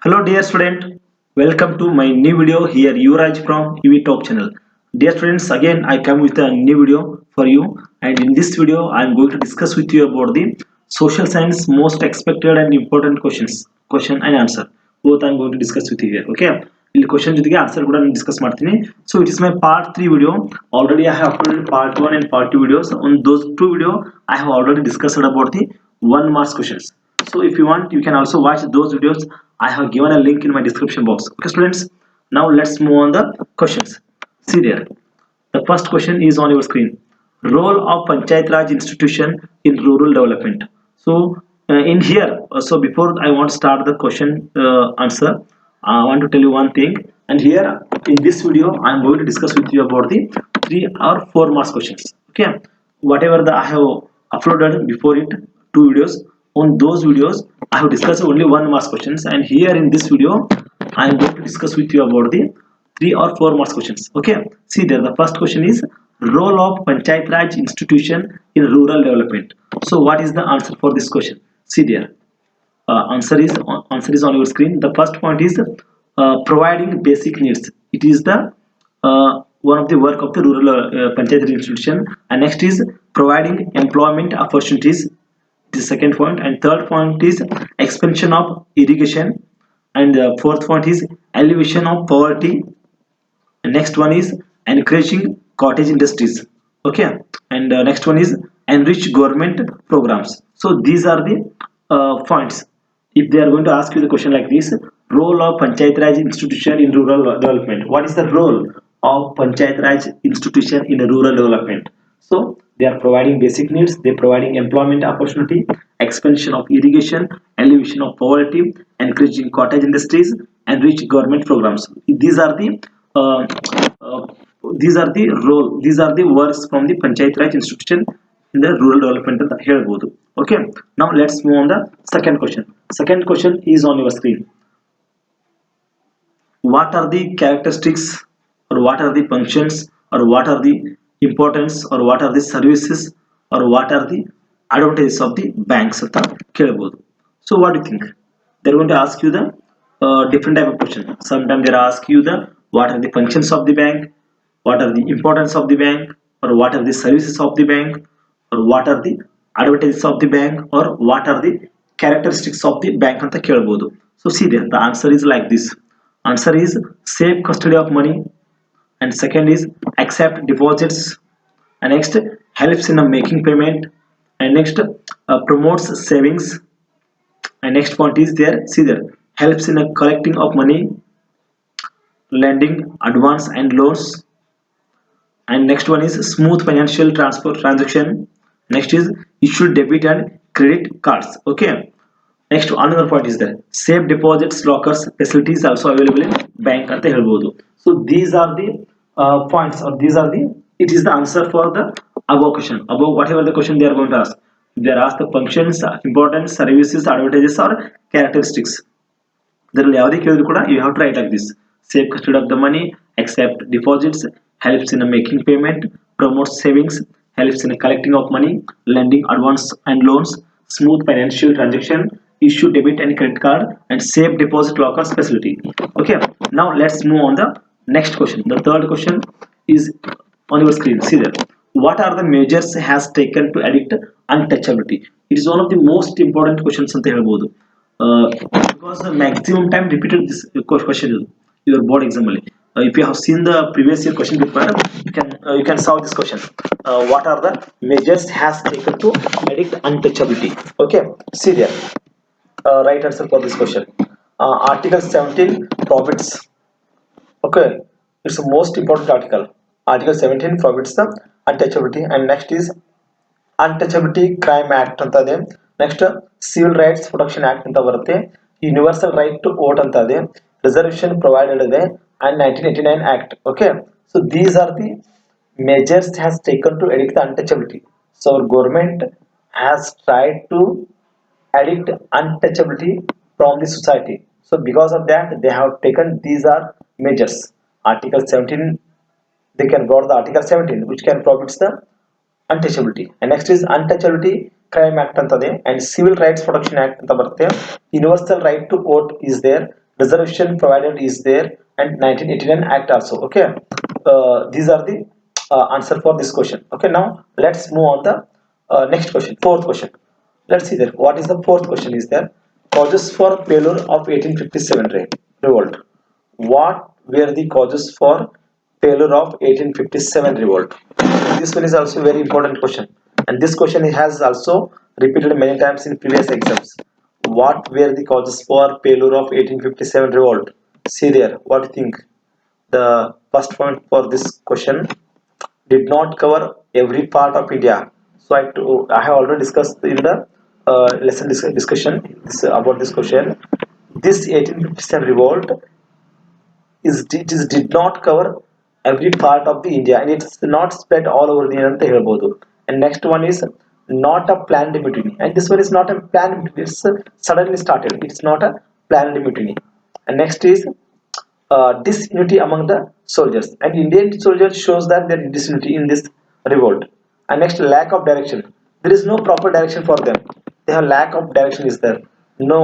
Hello dear student, welcome to my new video here Yuvraj from EV Talk channel. Dear students, again I come with a new video for you, and in this video I am going to discuss with you about the social science most expected and important question and answer. Both I am going to discuss with you here. Okay, ಇಲ್ಲಿ question ಜೊತೆಗೆ answer ಕೂಡ ನಾನು discuss ಮಾಡ್ತೀನಿ. So it is my part 3 video. Already I have uploaded part 1 and part 2 videos. On those two video I have already discussed about the 1 marks questions. So if you want, you can also watch those videos. I have given a link in my description box. Okay students, now let's move on the questions. See there, the first question is on your screen. Role of Panchayat Raj institution in rural development. So in here, so before I want to start the question answer, I want to tell you one thing. And here in this video I am going to discuss with you about the 3 or 4 marks questions. Okay, whatever I have uploaded before it 2 videos, on those videos I have discussed only 1 marks questions, and here in this video I am going to discuss with you about the 3 or 4 marks questions. Okay, see there, the first question is role of Panchayat Raj institution in rural development. So what is the answer for this question? See there, answer is on your screen. The first point is providing basic needs. It is the one of the work of the rural Panchayat Raj institution. And next is providing employment opportunities, the second point. And third point is expansion of irrigation. And the fourth point is elevation of poverty. And next one is encouraging cottage industries. Okay, and next one is enrich government programs. So these are the points. If they are going to ask you the question like this, role of Panchayat Raj institution in rural development, what is the role of Panchayat Raj institution in rural development? So they are providing basic needs, they are providing employment opportunity, expansion of irrigation, elevation of poverty, encouraging cottage industries, and rich government programs. These are the works from the Panchayat Raj institution in the rural development ಅಂತ ಹೇಳ್ಬೋದು. Okay, now let's move on the second question. Second question is on your screen. What are the characteristics, or what are the functions, or what are the importance, or what are the services, or what are the advantages of the banks ಅಂತ ಕೇಳಬಹುದು. So what do you think? They're going to ask you the different type of question. Sometimes they ask you the what are the functions of the bank, what are the importance of the bank, or what are the services of the bank, or what are the advantages of the bank, or what are the characteristics of the bank ಅಂತ ಕೇಳಬಹುದು. So see there, the answer is like this. Answer is safe custody of money, and second is accept deposits, and next helps in making payment, and next promotes savings, and next point is there, see there, helps in collecting of money, lending, advance and loans, and next one is smooth financial transaction, next is issue debit and credit cards. Okay, next another point is there, safe deposits lockers facilities also available in bank anta helbodu. So these are the points, or these are the, it is the answer for the above question. Above whatever the question they are going to ask, they are asked the functions, importance, services, advantages, or characteristics. ಇದರಲ್ಲಿ ಯಾವುದೇ ಕೇಳಿದ್ರು ಕೂಡ you have to write like this: safe custody of the money, accept deposits, helps in making payment, promotes savings, helps in collecting of money, lending, advance and loans, smooth financial transaction, issue debit and credit card, and safe deposit lockers facility. Okay, now let's move on the next question. The third question is on your screen. See there, what are the measures has taken to addict untouchability? It is one of the most important questions ಅಂತ ಹೇಳ್ಬೋದು. Because the maximum time repeated this question your board exam ಅಲ್ಲಿ. If you have seen the previous year question paper, you can solve this question. What are the measures has taken to addict untouchability? Okay, see there, right answer for this question, article 17 prohibits. Okay, it's the most important article. Article 17 prohibits the untouchability. And next is untouchability crime act ಅಂತ ಇದೆ. Next civil rights protection act ಅಂತ ಬರುತ್ತೆ. Universal right to vote ಅಂತ ಇದೆ. Reservation provided ಇದೆ. And 1989 act. Okay, so these are the measures has taken to addict the untouchability. So our government has tried to addict untouchability from the society. So because of that they have taken these are measures. Article 17, they can brought the article 17 which can prohibit the untouchability. And next is untouchability crime act antade, and civil rights protection act anta barutte. Universal right to vote is there, reservation provided is there, and 1989 act also. Okay, these are the answer for this question. Okay, now let's move on the next question, fourth question. Let's see there. What is the fourth question is there? Causes for failure of 1857 revolt. What were the causes for failure of 1857 revolt? This one is also a very important question, and this question has also repeated many times in previous exams. What were the causes for failure of 1857 revolt? See there. What do you think? The first point for this question did not cover every part of India. So I have already discussed in the lesson discussion about this question. This 1857 revolt did not cover every part of the India, and it's not spread all over the India ಅಂತ ಹೇಳ್ಬೋದು. And next one is not a planned mutiny, and this one is not a planned mutiny, it's suddenly started, it's not a planned mutiny. And next is disunity among the soldiers, and Indian soldiers shows that there is disunity in this revolt. And next, lack of direction, there is no proper direction for them, they have lack of direction is there. No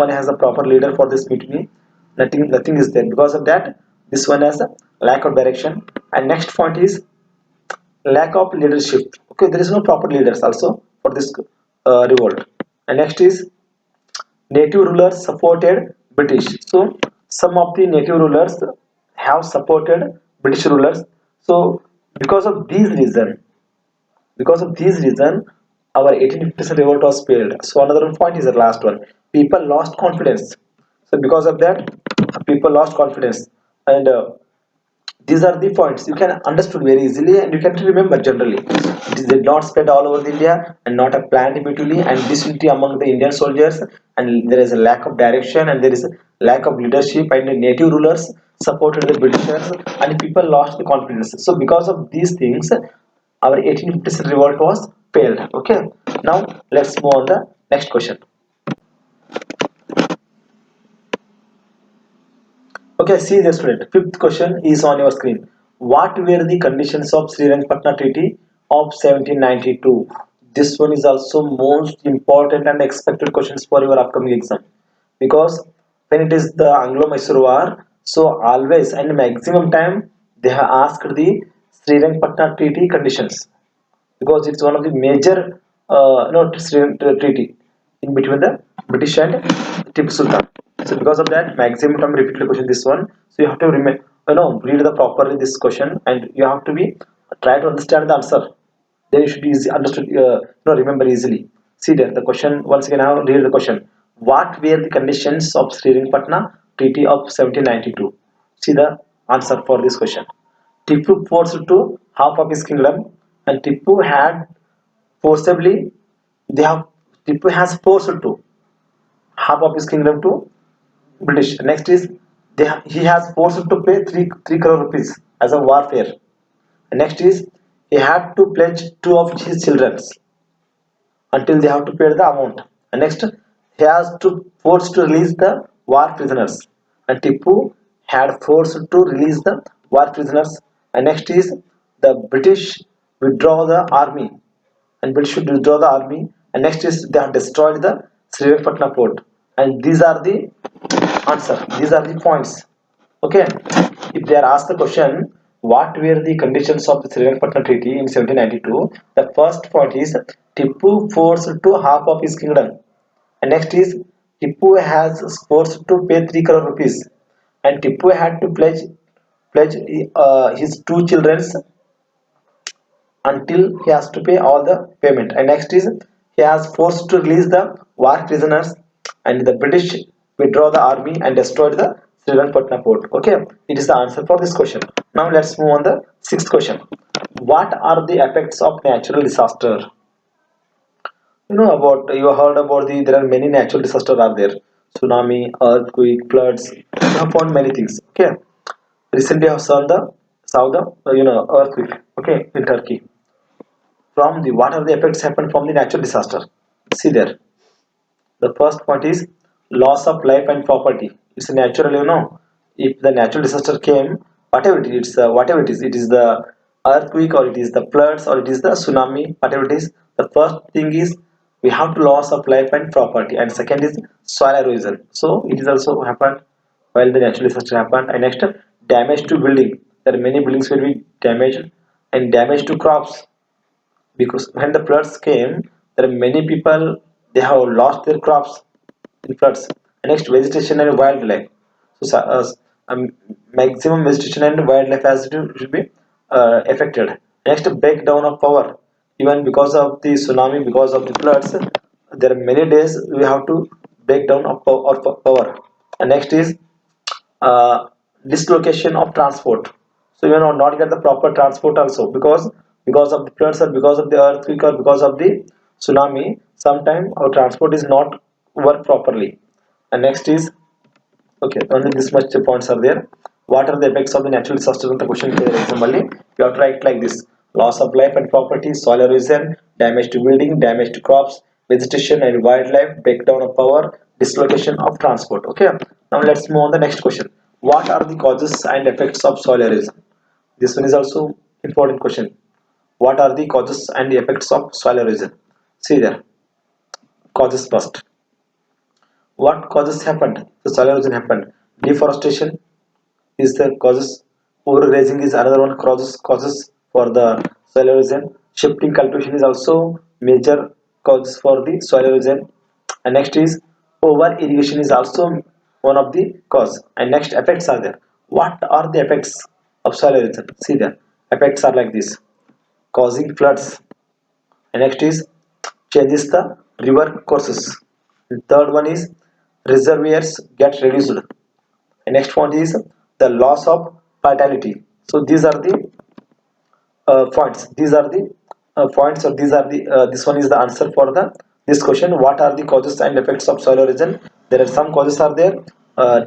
one has a proper leader for this mutiny. Nothing is there, because of that this one has a lack of direction. And next point is lack of leadership. Okay, there is no proper leaders also for this revolt. And next is native rulers supported British. So some of the native rulers have supported British rulers. So because of these reason, our 1857 revolt was failed. So another point is the last one. People lost confidence. So because of that, people lost confidence. And these are the points you can understood very easily and you can remember generally. It did not spread all over India, and not a planned mutiny, and disunity among the Indian soldiers, and there is a lack of direction, and there is a lack of leadership, and the native rulers supported the Britishers, and people lost the confidence. So because of these things, our 1856 revolt was failed. Okay, now let's move on the next question. Okay, see the student. Fifth question is on your screen. What were the conditions of Srirangapatna Treaty of 1792? This one is also most important and expected questions for your upcoming exam, because when it is the Anglo-Mysore War, so always and maximum time they have asked the Srirangapatna Treaty conditions, because it's one of the major treaty in between the British and Tipu Sultan. So because of that, maximum time repeated question this one. So you have to remember, read the properly this question, and you have to be try to understand the answer. Then you should be easy understood. Remember easily. See there the question once again. Now read the question. What were the conditions of Srirangapatna Treaty of 1792? See the answer for this question. Tipu forced to half of his kingdom, and Tipu had forcibly Tipu has forced to half of his kingdom to British. Next is he has forced to pay 3 crore rupees as a warfare. And next is he had to pledge 2 of his children until they have to pay the amount. And next he has to force to release the war prisoners. And Tipu had forced to release the war prisoners. And next is the British withdraw the army, and British should withdraw the army. And next is they have destroyed the Srirangapatna port. And these are the answer. These are the points. Okay. If they are asked the question, what were the conditions of the Srirangapatna Treaty in 1792? The first point is Tipu forced to half of his kingdom. And next is Tipu has forced to pay 3 crore rupees. And Tipu had to pledge his 2 children until he has to pay all the payment. And next is he has forced to release the war prisoners, and the British withdraw the army and destroyed the Srirangapatna port. Okay, it is the answer for this question. Now let's move on the sixth question. What are the effects of natural disaster? You heard about there are many natural disasters are there. Tsunami, earthquake, floods. You have found many things. Okay. Recently I have saw the earthquake. Okay, in Turkey. From the what are the effects happen from the natural disaster? See there. The first point is loss of life and property. It's natural, if the natural disaster came, whatever it is, it is the earthquake or it is the floods or it is the tsunami, whatever it is, the first thing is we have to loss of life and property, and second is soil erosion. So it is also happened while the natural disaster happened. And next, damage to building. There are many buildings will be damaged, and damage to crops, because when the floods came, there are many people, they have lost their crops in floods. And next, vegetation and wildlife. So maximum vegetation and wildlife has to should be affected. Next, breakdown of power. Even because of the tsunami, because of the floods, there are many days we have to break down of power. And next is uh, dislocation of transport. So you will not get the proper transport also, because of the floods or because of the earthquake or because of the tsunami, sometime our transport is not work properly. And next is, okay, only this much points are there. What are the effects of the natural disaster in the question exam? You have to write like this: loss of life and property, soil erosion, damage to building, damage to crops, vegetation and wildlife, breakdown of power, dislocation of transport. Okay, now let's move on the next question. What are the causes and effects of soil erosion? This one is also important question. What are the causes and the effects of soil erosion? See there, causes first. What causes happened? The soil erosion happened. Deforestation is the causes. Overgrazing is another one causes for the soil erosion. Shifting cultivation is also major causes for the soil erosion. And next is over irrigation is also one of the cause. And next, effects are there. What are the effects of soil erosion? See there. Effects are like this: causing floods. And next is changes the river courses. The third one is reservoirs get reduced. The next one is the loss of fertility. So these are the points. These are the points, or these are the this one is the answer for the this question. What are the causes and effects of soil erosion? There are some causes are there: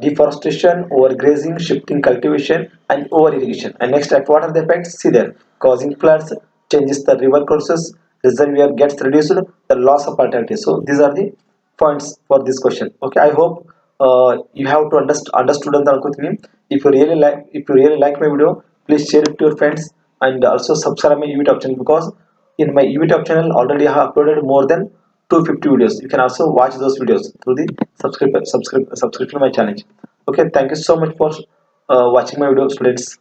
deforestation, overgrazing, shifting cultivation, and over irrigation. And next, what are the effects? See there: causing floods, changes the river courses, reservoir gets reduced, the loss of fertility. So these are the points for this question. Okay, I hope you have to understood the thing. If you really like my video, please share it to your friends, and also subscribe my YouTube channel, because in my YouTube channel already I have uploaded more than 250 videos. You can also watch those videos through the subscription my channel. Okay, thank you so much for watching my video, students.